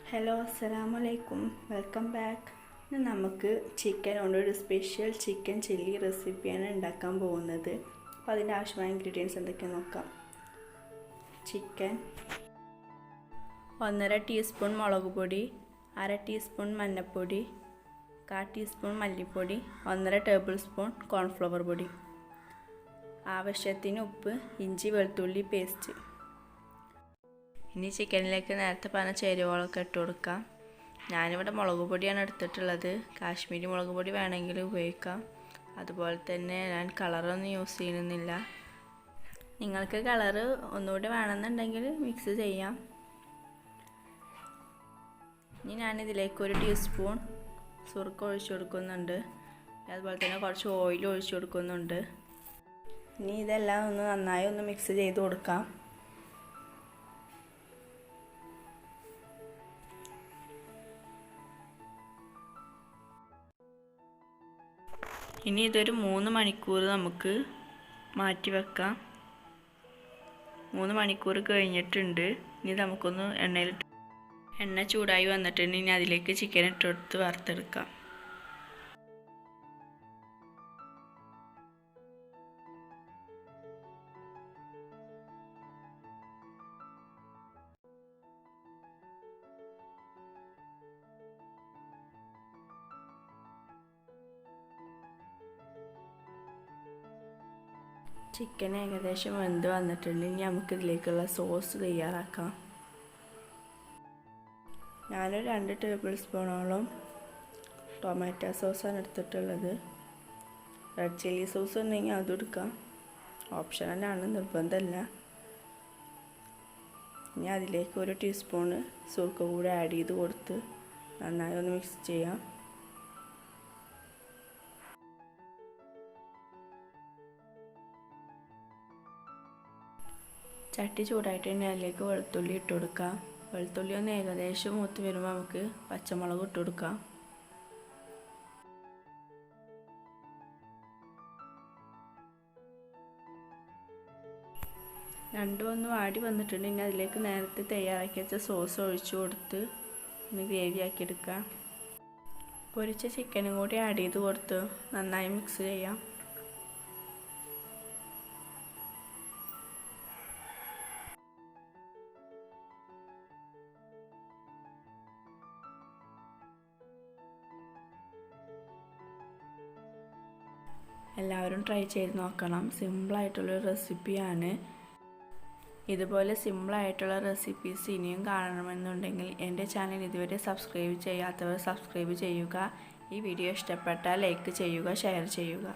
Hello അസ്സലാമലൈക്കും welcome back. ഇന്ന് നമുക്ക് ചിക്കൻ കൊണ്ട് ഒരു സ്പെഷ്യൽ ചിക്കൻ ചില്ലി റെസിപ്പിയാണ് ഉണ്ടാക്കാൻ പോകുന്നത്. അപ്പോൾ അതിൻ്റെ ആവശ്യമായ ഇൻഗ്രീഡിയൻസ് എന്തൊക്കെയാണെന്ന് നോക്കാം. ചിക്കൻ 1.5 ടീസ്പൂൺ മുളക് പൊടി, 1/2 ടീസ്പൂൺ മഞ്ഞൾപ്പൊടി, 1/4 ടീസ്പൂൺ മല്ലിപ്പൊടി, 1.5 ടേബിൾ സ്പൂൺ കോൺഫ്ലവർ പൊടി, ആവശ്യത്തിന് ഉപ്പ്, ഇഞ്ചി വെളുത്തുള്ളി പേസ്റ്റ്. ഇനി ചിക്കനിലേക്ക് നേരത്തെ പറഞ്ഞ ചേരുവകളൊക്കെ ഇട്ട് കൊടുക്കാം. ഞാനിവിടെ മുളക് പൊടിയാണ് എടുത്തിട്ടുള്ളത്. കാശ്മീരി മുളക് പൊടി വേണമെങ്കിൽ ഉപയോഗിക്കാം. അതുപോലെ തന്നെ ഞാൻ കളറൊന്നും യൂസ് ചെയ്യുന്നില്ല. നിങ്ങൾക്ക് കളറ് ഒന്നുകൂടി വേണമെന്നുണ്ടെങ്കിൽ മിക്സ് ചെയ്യാം. ഇനി ഞാനിതിലേക്ക് 1 ടീസ്പൂൺ സുർക്ക ഒഴിച്ചു കൊടുക്കുന്നുണ്ട്. അതുപോലെ തന്നെ കുറച്ച് ഓയിൽ ഒഴിച്ചു കൊടുക്കുന്നുണ്ട്. ഇനി ഇതെല്ലാം നന്നായി മിക്സ് ചെയ്ത് കൊടുക്കാം. ഇനി ഇതൊരു 3 മണിക്കൂർ നമുക്ക് മാറ്റി വെക്കാം. 3 മണിക്കൂർ കഴിഞ്ഞിട്ടുണ്ട്. ഇനി നമുക്കൊന്ന് എണ്ണ ചൂടായി വന്നിട്ടുണ്ട്. ഇനി അതിലേക്ക് ചിക്കൻ ഇട്ടെടുത്ത് വറുത്തെടുക്കാം. ചിക്കൻ ഏകദേശം വെന്ത് വന്നിട്ടുണ്ട്. ഇനി നമുക്കിതിലേക്കുള്ള സോസ് തയ്യാറാക്കാം. ഞാനൊരു 2 ടേബിൾ സ്പൂണോളം ടൊമാറ്റോ സോസാണ് എടുത്തിട്ടുള്ളത്. റെഡ് ചില്ലി സോസ് ഉണ്ടെങ്കിൽ അതും എടുക്കാം, ഓപ്ഷണലാണ്, നിർബന്ധമല്ല. ഇനി അതിലേക്ക് 1 ടീസ്പൂണ് സുർക്ക കൂടി ആഡ് ചെയ്ത് കൊടുത്ത് നന്നായി മിക്സ് ചെയ്യാം. ചട്ടി ചൂടായിട്ട് അതിലേക്ക് വെളുത്തുള്ളി ഇട്ട് കൊടുക്കാം. വെളുത്തുള്ളി ഏകദേശം മൂത്ത് വരുമ്പോൾ നമുക്ക് പച്ചമുളക് ഇട്ട് കൊടുക്കാം. രണ്ടും വാടി വന്നിട്ടുണ്ട്. ഇനി അതിലേക്ക് നേരത്തെ തയ്യാറാക്കി വെച്ച സോസ് ഒഴിച്ചു കൊടുത്ത് ഗ്രേവി ആക്കി എടുക്കാം. പൊരിച്ച ചിക്കനും കൂടി ആഡ് ചെയ്ത് കൊടുത്ത് നന്നായി മിക്സ് ചെയ്യാം. എല്ലാവരും ട്രൈ ചെയ്ത് നോക്കണം. സിമ്പിളായിട്ടുള്ളൊരു റെസിപ്പിയാണ്. ഇതുപോലെ സിമ്പിളായിട്ടുള്ള റെസിപ്പീസ് ഇനിയും കാണണമെന്നുണ്ടെങ്കിൽ എൻ്റെ ചാനൽ ഇതുവരെ സബ്സ്ക്രൈബ് ചെയ്യാത്തവർ സബ്സ്ക്രൈബ് ചെയ്യുക. ഈ വീഡിയോ ഇഷ്ടപ്പെട്ടാൽ ലൈക്ക് ചെയ്യുക, ഷെയർ ചെയ്യുക.